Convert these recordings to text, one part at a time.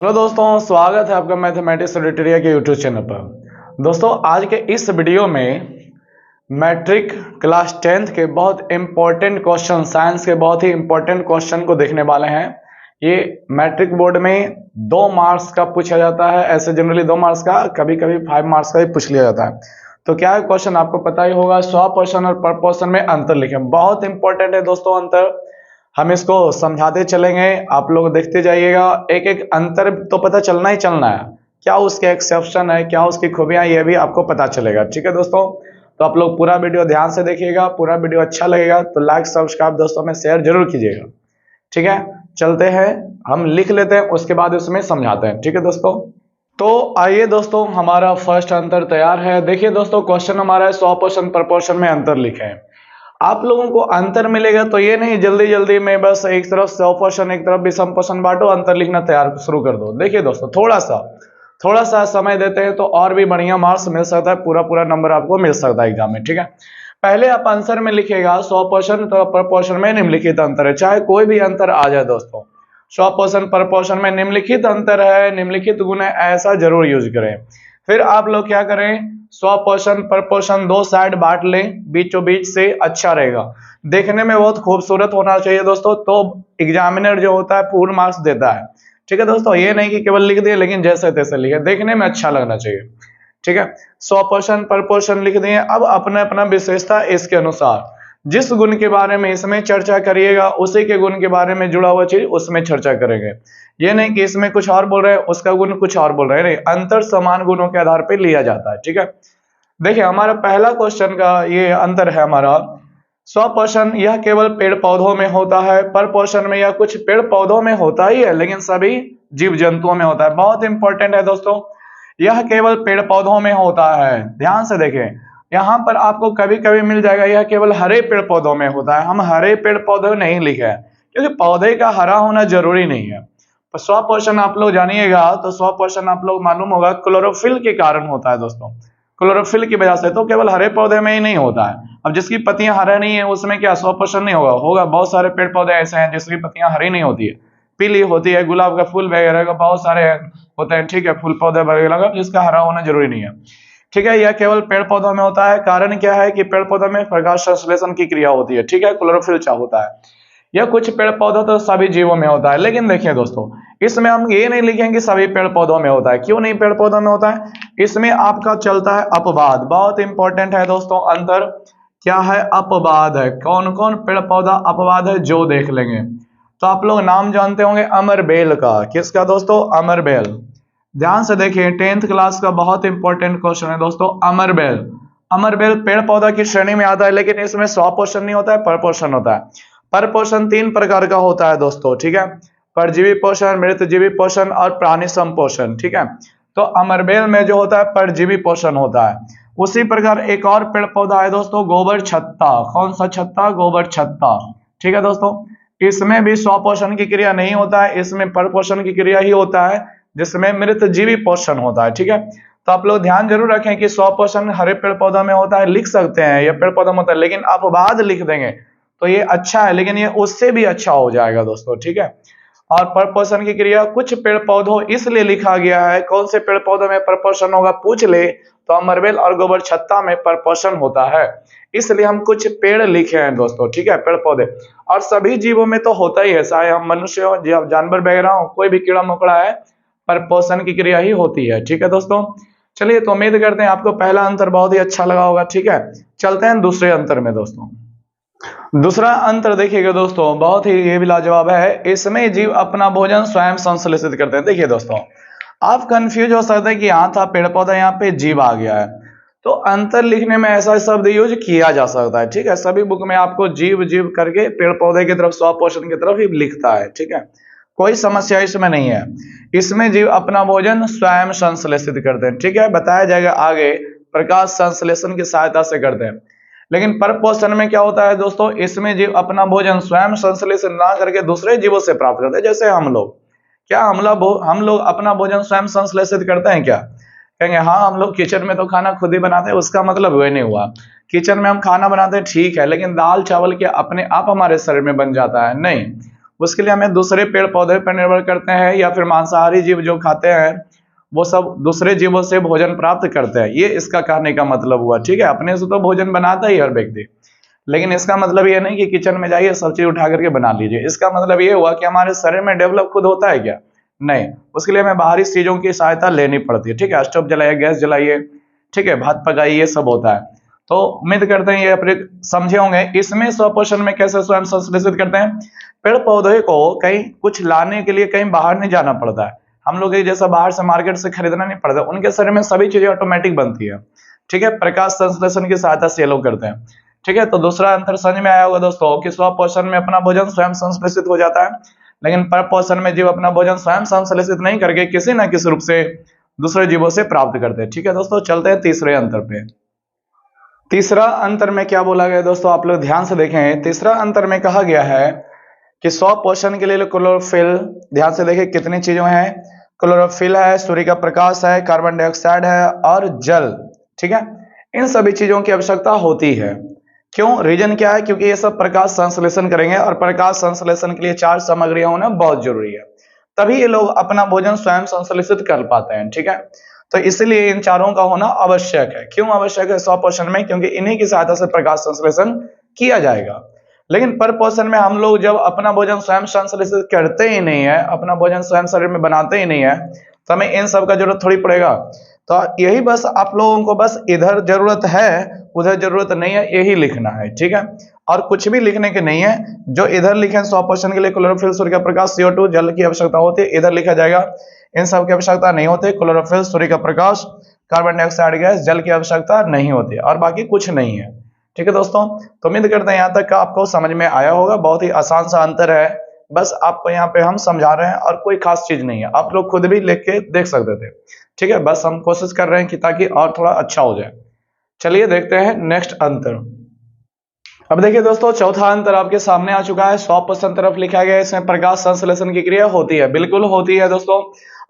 Hello दोस्तों, स्वागत है आपका मैथमेटिक्स ट्यूटोरियल के यूट्यूब चैनल पर। दोस्तों, आज के इस वीडियो में मैट्रिक क्लास 10th के बहुत इंपॉर्टेंट क्वेश्चन, साइंस के बहुत ही इंपॉर्टेंट क्वेश्चन को देखने वाले हैं। ये मैट्रिक बोर्ड में 2 मार्क्स का पूछा जाता है। ऐसे जनरली 2 मार्क्स का, कभी कभी 5 मार्क्स का भी पूछ लिया जाता है। तो क्या है क्वेश्चन, आपको पता ही होगा। स्वपोषण और परपोषण में अंतर लिखें। बहुत इंपॉर्टेंट है दोस्तों अंतर। हम इसको समझाते चलेंगे, आप लोग देखते जाइएगा। एक एक अंतर तो पता चलना ही चलना है। क्या उसके एक्सेप्शन है, क्या उसकी खूबियां, ये भी आपको पता चलेगा। ठीक है दोस्तों, तो आप लोग पूरा वीडियो ध्यान से देखिएगा। पूरा वीडियो अच्छा लगेगा तो लाइक सब्सक्राइब दोस्तों में शेयर जरूर कीजिएगा। ठीक है, चलते हैं, हम लिख लेते हैं, उसके बाद उसमें समझाते हैं। ठीक है दोस्तों, तो आइए दोस्तों, हमारा फर्स्ट अंतर तैयार है। देखिए दोस्तों, क्वेश्चन हमारा है स्वपोषण प्रपोषण में अंतर लिखें। आप लोगों को अंतर मिलेगा तो ये नहीं जल्दी जल्दी में बस एक तरफ स्वपोषण एक तरफ विषम पोषण बांटो, अंतर लिखना तैयार शुरू कर दो। देखिए दोस्तों, थोड़ा सा समय देते हैं तो और भी बढ़िया मार्क्स मिल सकता है, पूरा पूरा नंबर आपको मिल सकता है एग्जाम में। ठीक है, पहले आप आंसर में लिखिएगा स्वपोषण तो प्रपोषण में निम्नलिखित अंतर है। चाहे कोई भी अंतर आ जाए दोस्तों, स्वपोषण प्रपोषण में निम्नलिखित अंतर है, निम्नलिखित गुण है, ऐसा जरूर यूज करें। फिर आप लोग क्या करें, स्वपोषण प्रपोषण 2 साइड बांट लें, बीचों बीच से, अच्छा रहेगा। देखने में बहुत खूबसूरत होना चाहिए दोस्तों, तो एग्जामिनर जो होता है पूर्ण मार्क्स देता है। ठीक है दोस्तों, ये नहीं कि केवल लिख दिए लेकिन जैसे तैसे लिखे, देखने में अच्छा लगना चाहिए। ठीक है, स्वपोषण प्रपोषण लिख दिए। अब अपना अपना विशेषता इसके अनुसार जिस गुण के बारे में इसमें चर्चा करिएगा उसी के गुण के बारे में जुड़ा हुआ चीज उसमें चर्चा करेंगे। ये नहीं कि इसमें कुछ और बोल रहे हैं उसका गुण कुछ और बोल रहे हैं, नहीं, अंतर समान गुणों के आधार पर लिया जाता है। ठीक है, देखिए हमारा पहला क्वेश्चन का ये अंतर है हमारा। स्वपोषण यह केवल पेड़ पौधों में होता है, परपोषण में यह कुछ पेड़ पौधों में होता ही है लेकिन सभी जीव जंतुओं में होता है। बहुत इंपॉर्टेंट है दोस्तों, यह केवल पेड़ पौधों में होता है। ध्यान से देखें, यहाँ पर आपको कभी कभी मिल जाएगा यह केवल हरे पेड़ पौधों में होता है। हम हरे पेड़ पौधे नहीं लिखे हैं क्योंकि पौधे का हरा होना जरूरी नहीं है। तो स्वपोषण आप लोग जानिएगा तो स्वपोषण आप लोग मालूम होगा क्लोरोफिल के कारण होता है दोस्तों, क्लोरोफिल की वजह से। तो केवल हरे पौधे में ही नहीं होता है। अब जिसकी पत्तियां हरे नहीं है उसमें क्या स्वपोषण नहीं होगा? होगा। बहुत सारे पेड़ पौधे ऐसे हैं जिसकी पत्तियां हरी नहीं होती है, पीली होती है, गुलाब का फूल वगैरह का बहुत सारे होते हैं। ठीक है, फूल पौधे वगैरह का जिसका हरा होना जरूरी नहीं है। ठीक है, यह केवल पेड़ पौधों में होता है। कारण क्या है कि पेड़ पौधों में प्रकाश संश्लेषण की क्रिया होती है। ठीक है, क्लोरोफिल होता है। यह कुछ पेड़ पौधों तो सभी जीवों में होता है, लेकिन देखिए दोस्तों, इसमें हम ये नहीं लिखेंगे सभी पेड़ पौधों में होता है। क्यों नहीं पेड़ पौधों में होता है? इसमें आपका चलता है अपवाद। बहुत इंपॉर्टेंट है दोस्तों अंतर। क्या है? अपवाद है। कौन कौन पेड़ पौधा अपवाद है जो देख लेंगे। तो आप लोग नाम जानते होंगे अमरबेल का। किसका दोस्तों? अमरबेल। ध्यान से देखिए, 10th क्लास का बहुत इंपॉर्टेंट क्वेश्चन है दोस्तों, अमरबेल। अमरबेल पेड़ पौधा की श्रेणी में आता है लेकिन इसमें स्वपोषण नहीं होता है, परपोषण होता है। परपोषण 3 प्रकार का होता है दोस्तों। ठीक है, परजीवी पोषण, मृतजीवी पोषण और प्राणी संपोषण। ठीक है, तो अमरबेल में जो होता है परजीवी पोषण होता है। उसी प्रकार एक और पेड़ पौधा है दोस्तों, गोबर छत्ता। कौन सा छत्ता? गोबर छत्ता। ठीक है दोस्तों, इसमें भी स्वपोषण की क्रिया नहीं होता है, इसमें परपोषण की क्रिया ही होता है जिसमें मृतजीवी पोषण होता है। ठीक है, तो आप लोग ध्यान जरूर रखें कि स्वपोषण हरे पेड़ पौधा में होता है, लिख सकते हैं ये पेड़ पौधा में होता है, लेकिन अपवाद लिख देंगे तो ये अच्छा है, लेकिन ये उससे भी अच्छा हो जाएगा दोस्तों। ठीक है, और परपोषण की क्रिया कुछ पेड़ पौधों इसलिए लिखा गया है, कौन से पेड़ पौधों में परपोषण होगा पूछ ले तो अमरबेल और गोबर छत्ता में परपोषण होता है, इसलिए हम कुछ पेड़ लिखे हैं दोस्तों। ठीक है, पेड़ पौधे, और सभी जीवों में तो होता ही है, चाहे हम मनुष्य हो, जानवर वगैरह हो, कोई भी कीड़ा मकोड़ा है, परपोषण की क्रिया ही होती है। ठीक है दोस्तों, चलिए, तो उम्मीद करते हैं आपको पहला अंतर बहुत ही अच्छा लगा होगा। ठीक है, चलते हैं दूसरे अंतर में दोस्तों। दूसरा अंतर देखिएगा दोस्तों, बहुत ही ये भी लाजवाब है। इसमें जीव अपना भोजन स्वयं संश्लेषित करते हैं। देखिए दोस्तों, आप कंफ्यूज हो सकते हैं कि यहाँ था पेड़ पौधा, यहाँ पे जीव आ गया है, तो अंतर लिखने में ऐसा शब्द यूज किया जा सकता है। ठीक है, सभी बुक में आपको जीव जीव करके पेड़ पौधे की तरफ, स्वपोषण की तरफ ही लिखता है। ठीक है, कोई समस्या इसमें नहीं है। इसमें जीव अपना भोजन स्वयं संश्लेषित करते हैं। ठीक है, बताया जाएगा आगे, प्रकाश संश्लेषण की सहायता से करते हैं। लेकिन परपोषण में क्या होता है दोस्तों, इसमें जीव अपना भोजन स्वयं संश्लेषण ना करके दूसरे जीवों से प्राप्त करते हैं। जैसे हम लोग, क्या हम लोग अपना भोजन स्वयं संश्लेषित करते हैं क्या? कहेंगे हाँ, हम लोग किचन में तो खाना खुद ही बनाते हैं। उसका मतलब वही नहीं हुआ, किचन में हम खाना बनाते हैं ठीक है, लेकिन दाल चावल क्या अपने आप हमारे शरीर में बन जाता है? नहीं, उसके लिए हमें दूसरे पेड़ पौधे पर निर्भर करते हैं, या फिर मांसाहारी जीव जो खाते हैं वो सब दूसरे जीवों से भोजन प्राप्त करते हैं। ये इसका कहने का मतलब हुआ, ठीक है। अपने से तो भोजन बनाता ही हर व्यक्ति, लेकिन इसका मतलब ये नहीं कि किचन में जाइए सब चीज उठा करके बना लीजिए। इसका मतलब ये हुआ कि हमारे शरीर में डेवलप खुद होता है क्या? नहीं, उसके लिए हमें बाहरी चीजों की सहायता लेनी पड़ती है, ठीक है। स्टोव जलाइए, गैस जलाइए, ठीक है, भात पकाइए, ये सब होता है। तो उम्मीद करते हैं ये अपने समझे होंगे। इसमें स्वपोषण में कैसे स्वयं संश्लेषित करते हैं? पेड़ पौधे को कहीं कुछ लाने के लिए कहीं बाहर नहीं जाना पड़ता है, हम लोग जैसा बाहर से मार्केट से खरीदना नहीं पड़ता, उनके शरीर में सभी चीजें ऑटोमेटिक बनती है, ठीक है। प्रकाश संश्लेषण की सहायता से ये लोग करते हैं, ठीक है। तो दूसरा अंतर समझ में आया होगा दोस्तों कि स्वपोषण में अपना भोजन स्वयं संश्लेषित हो जाता है, लेकिन परपोषण में जीव अपना भोजन स्वयं संश्लेषित नहीं करके किसी न किसी रूप से दूसरे जीवों से प्राप्त करते हैं, ठीक है दोस्तों। चलते हैं तीसरे अंतर पे। तीसरा अंतर में क्या बोला गया दोस्तों, आप लोग ध्यान से देखें। तीसरा अंतर में कहा गया है कि स्वपोषण के लिए क्लोरोफिल, ध्यान से देखिए कितनी चीजों हैं। क्लोरोफिल है, सूर्य का प्रकाश है, कार्बन डाइऑक्साइड है और जल, ठीक है। इन सभी चीजों की आवश्यकता होती है। क्यों? रीजन क्या है? क्योंकि ये सब प्रकाश संश्लेषण करेंगे और प्रकाश संश्लेषण के लिए 4 सामग्रियां होना बहुत जरूरी है, तभी ये लोग अपना भोजन स्वयं संश्लेषित कर पाते हैं, ठीक है। तो इसलिए इन चारों का होना आवश्यक है। क्यों आवश्यक है स्वपोषण में? क्योंकि इन्हीं की सहायता से प्रकाश संश्लेषण किया जाएगा। लेकिन परपोषण में हम लोग जब अपना भोजन स्वयं संश्लेषित करते ही नहीं है, अपना भोजन स्वयं शरीर में बनाते ही नहीं है, तो हमें इन सब का जरूरत थोड़ी पड़ेगा। तो यही बस आप लोगों को बस इधर जरूरत है उधर जरूरत नहीं है, यही लिखना है, ठीक है। और कुछ भी लिखने के नहीं है, जो इधर लिखे स्वपोषण के लिए क्लोरोफिल, सूर्य का प्रकाश, CO2, जल की आवश्यकता होती है, इधर लिखा जाएगा इन सब की आवश्यकता नहीं होती। क्लोरोफिल, सूर्य का प्रकाश, कार्बन डाइऑक्साइड गैस, जल की आवश्यकता नहीं होती और बाकी कुछ नहीं है, ठीक है दोस्तों। तो उम्मीद करते हैं यहाँ तक का आपको समझ में आया होगा। बहुत ही आसान सा अंतर है, बस आपको यहाँ पे हम समझा रहे हैं और कोई खास चीज नहीं है, आप लोग खुद भी लिख के देख सकते थे, ठीक है। बस हम कोशिश कर रहे हैं कि ताकि और थोड़ा अच्छा हो जाए। चलिए देखते हैं नेक्स्ट अंतर। अब देखिए दोस्तों, चौथा अंतर आपके सामने आ चुका है। स्वपोषण तरफ लिखा गया है, इसमें प्रकाश संश्लेषण की क्रिया होती है, बिल्कुल होती है दोस्तों।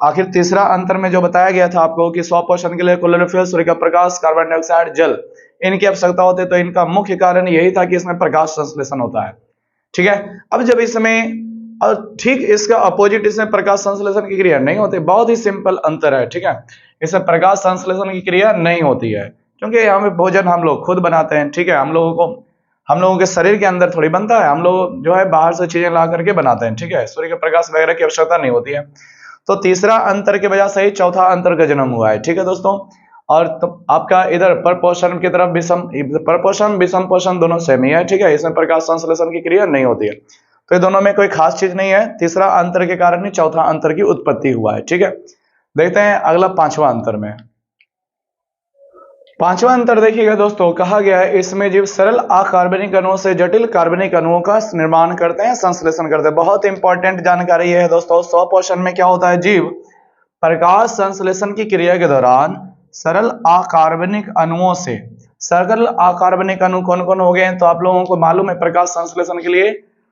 आखिर तीसरा अंतर में जो बताया गया था आपको कि स्वपोषण के लिए क्लोरोफिल, सूर्य का प्रकाश, कार्बन डाइऑक्साइड, जल, इनकी आवश्यकता होती है, तो इनका मुख्य कारण यही था कि इसमें प्रकाश संश्लेषण होता है, ठीक है। अब जब इसमें और ठीक इसका अपोजिट, इसमें प्रकाश संश्लेषण की क्रिया नहीं होती। बहुत ही सिंपल अंतर है, ठीक है। इसमें प्रकाश संश्लेषण की क्रिया नहीं होती है, क्योंकि यहाँ पे भोजन हम लोग खुद बनाते हैं, ठीक है। हम लोगों के शरीर के अंदर थोड़ी बनता है, हम लोग जो है बाहर से चीजें ला करके बनाते हैं, ठीक है। सूर्य के प्रकाश वगैरह की आवश्यकता नहीं होती है। तो तीसरा अंतर के वजह से ही चौथा अंतर का जन्म हुआ है, ठीक है दोस्तों। और तो आपका इधर परपोषण की तरफ परपोषण विषम पोषण दोनों सेम ही है, ठीक है। इसमें प्रकाश संश्लेषण की क्रिया नहीं होती है, तो ये दोनों में कोई खास चीज नहीं है। तीसरा अंतर के कारण ही चौथा अंतर की उत्पत्ति हुआ है, ठीक है। देखते हैं अगला पांचवा अंतर में। पांचवा अंतर देखिएगा दोस्तों, कहा गया है इसमें जीव सरल अकार्बनिक अणुओं से जटिल कार्बनिक अणुओं का निर्माण करते हैं, संश्लेषण करते हैं। बहुत इंपॉर्टेंट जानकारी है दोस्तों। स्वपोषण में क्या होता है? जीव प्रकाश संश्लेषण की क्रिया के दौरान सरल अकार्बनिक अणुओं से, सरल अकार्बनिक अणु कौन कौन हो गए हैं? तो आप लोगों को मालूम है प्रकाश संश्लेषण के लिए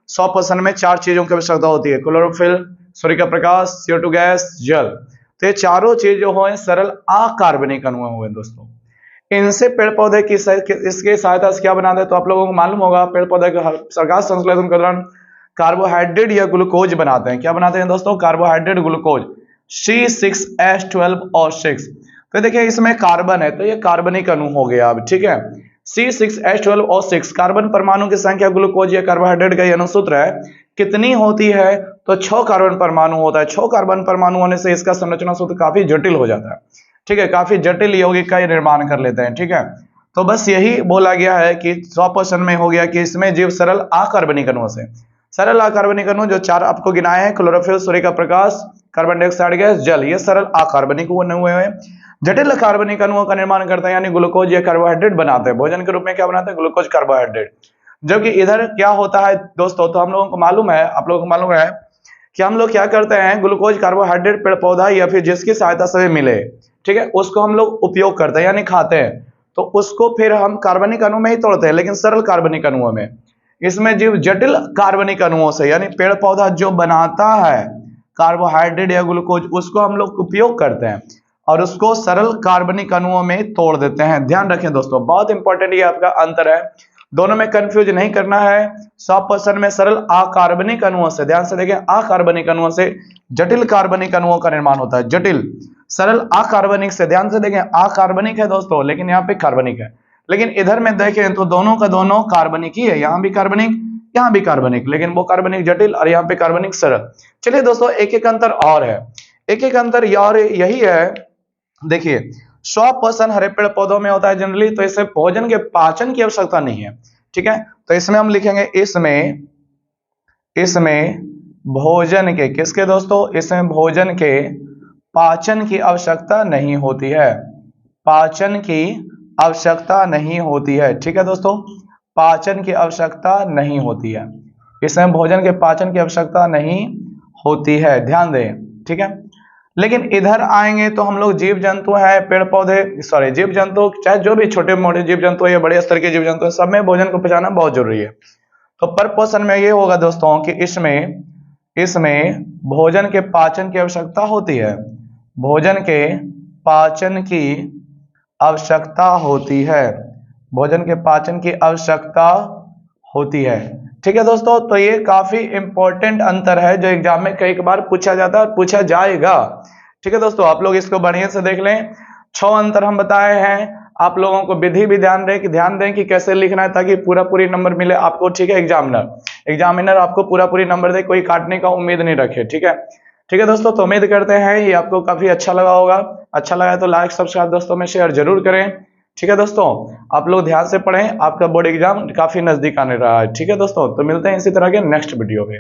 स्वपोषण में 4 चीजों की आवश्यकता होती है। क्लोरोफिल, सूर्य का प्रकाश, CO2 गैस, जल। तो ये चारों चीज जो हो सरल अकार्बनिक अणु हुए दोस्तों। इनसे पेड़ पौधे की इसके सहायता से क्या बनाते हैं? तो आप लोगों को मालूम होगा पेड़ पौधे का प्रकाश संश्लेषण के दौरान कार्बोहाइड्रेट या ग्लूकोज बनाते हैं। क्या बनाते हैं दोस्तों? Carbohydrate, glucose, C6H12O6। तो देखिए इसमें कार्बन है, तो ये कार्बनिक अणु हो गया अब, ठीक है। C6H12O6 कार्बन परमाणु की संख्या ग्लूकोज या कार्बोहाइड्रेट का अनुसूत्र है, कितनी होती है? तो 6 कार्बन परमाणु होता है। 6 कार्बन परमाणु होने से इसका संरचना सूत्र काफी जटिल हो जाता है, ठीक है। काफी जटिल यौगिक का निर्माण कर लेते हैं, ठीक है। तो बस यही बोला गया है कि स्वपोषण में हो गया कि इसमें जीव सरल अकार्बनिक अणुओं से, सरल अकार्बनिक अणु जो 4 आपको गिनाए हैं, क्लोरोफिल, सूर्य का प्रकाश, कार्बन डाइऑक्साइड गैस, जल, ये सरल अकार्बनिक अणु हैं। जटिल कार्बनिक अणुओं का निर्माण करते हैं, यानी ग्लूकोज या कार्बोहाइड्रेट बनाते हैं। भोजन के रूप में क्या बनाते हैं? Glucose, carbohydrate. जबकि इधर क्या होता है दोस्तों, तो हम लोगों को मालूम है, आप लोगों को मालूम है कि हम लोग क्या करते हैं, ग्लूकोज, कार्बोहाइड्रेट पेड़ पौधा या फिर जिसकी सहायता से मिले, ठीक है, उसको हम लोग उपयोग करते हैं यानी खाते हैं। तो उसको फिर हम कार्बनिक अणु में ही तोड़ते हैं, लेकिन सरल कार्बनिक अणुओं में। इसमें जीव जटिल कार्बनिक अणुओं से, यानी पेड़ पौधा जो बनाता है कार्बोहाइड्रेट या ग्लूकोज, उसको हम लोग उपयोग करते हैं और उसको सरल कार्बनिक अणुओं में तोड़ देते हैं। ध्यान रखें दोस्तों, बहुत इंपॉर्टेंट ये आपका अंतर है। दोनों में कंफ्यूज नहीं करना है। 100% में सरल अकार्बनिक अणुओं से, ध्यान से देखें, अकार्बनिक अणुओं से जटिल कार्बनिक अणुओं का निर्माण होता है। जटिल सरल अकार्बनिक से, ध्यान से देखें, अकार्बनिक है दोस्तों, लेकिन यहाँ पे कार्बनिक है। लेकिन इधर में देखें तो दोनों का दोनों कार्बनिक ही है, यहाँ भी कार्बनिक, यहाँ भी कार्बनिक, लेकिन वो कार्बनिक जटिल और यहाँ पे कार्बनिक सरल। चलिए दोस्तों, एक एक अंतर और है, एक एक अंतर और यही है। देखिए 100% हरे पेड़ पौधों में होता है जनरली, तो इसमें भोजन के पाचन की आवश्यकता नहीं है, ठीक है। तो इसमें हम लिखेंगे इसमें भोजन के, किसके दोस्तों, इसमें भोजन के पाचन की आवश्यकता नहीं होती है, पाचन की आवश्यकता नहीं होती है, ठीक है दोस्तों, पाचन की आवश्यकता नहीं होती है, इसमें भोजन के पाचन की आवश्यकता नहीं होती है, ध्यान दें, ठीक है। लेकिन इधर आएंगे तो हम लोग जीव जंतु है, पेड़ पौधे, सॉरी जीव जंतु, चाहे जो भी छोटे मोटे जीव जंतु है या बड़े स्तर के जीव जंतु है, सब में भोजन को पचाना बहुत जरूरी है। तो पर पोषण में ये होगा दोस्तों कि इसमें भोजन के पाचन की आवश्यकता होती है, भोजन के पाचन की आवश्यकता होती है, भोजन के पाचन की आवश्यकता होती है, ठीक है दोस्तों। तो ये काफी इंपॉर्टेंट अंतर है जो एग्जाम में कई बार पूछा जाता है और पूछा जाएगा, ठीक है दोस्तों। आप लोग इसको बढ़िया से देख लें। 6 अंतर हम बताए हैं, आप लोगों को विधि भी ध्यान दें कि कैसे लिखना है ताकि पूरी नंबर मिले आपको, ठीक है। एग्जामिनर आपको पूरी नंबर दे, कोई काटने का उम्मीद नहीं रखे, ठीक है। ठीक है दोस्तों, तो उम्मीद करते हैं ये आपको काफी अच्छा लगा होगा। अच्छा लगा तो लाइक सब्सक्राइब दोस्तों में शेयर जरूर करें, ठीक है दोस्तों। आप लोग ध्यान से पढ़ें, आपका बोर्ड एग्जाम काफी नजदीक आने रहा है, ठीक है दोस्तों। तो मिलते हैं इसी तरह के नेक्स्ट वीडियो में।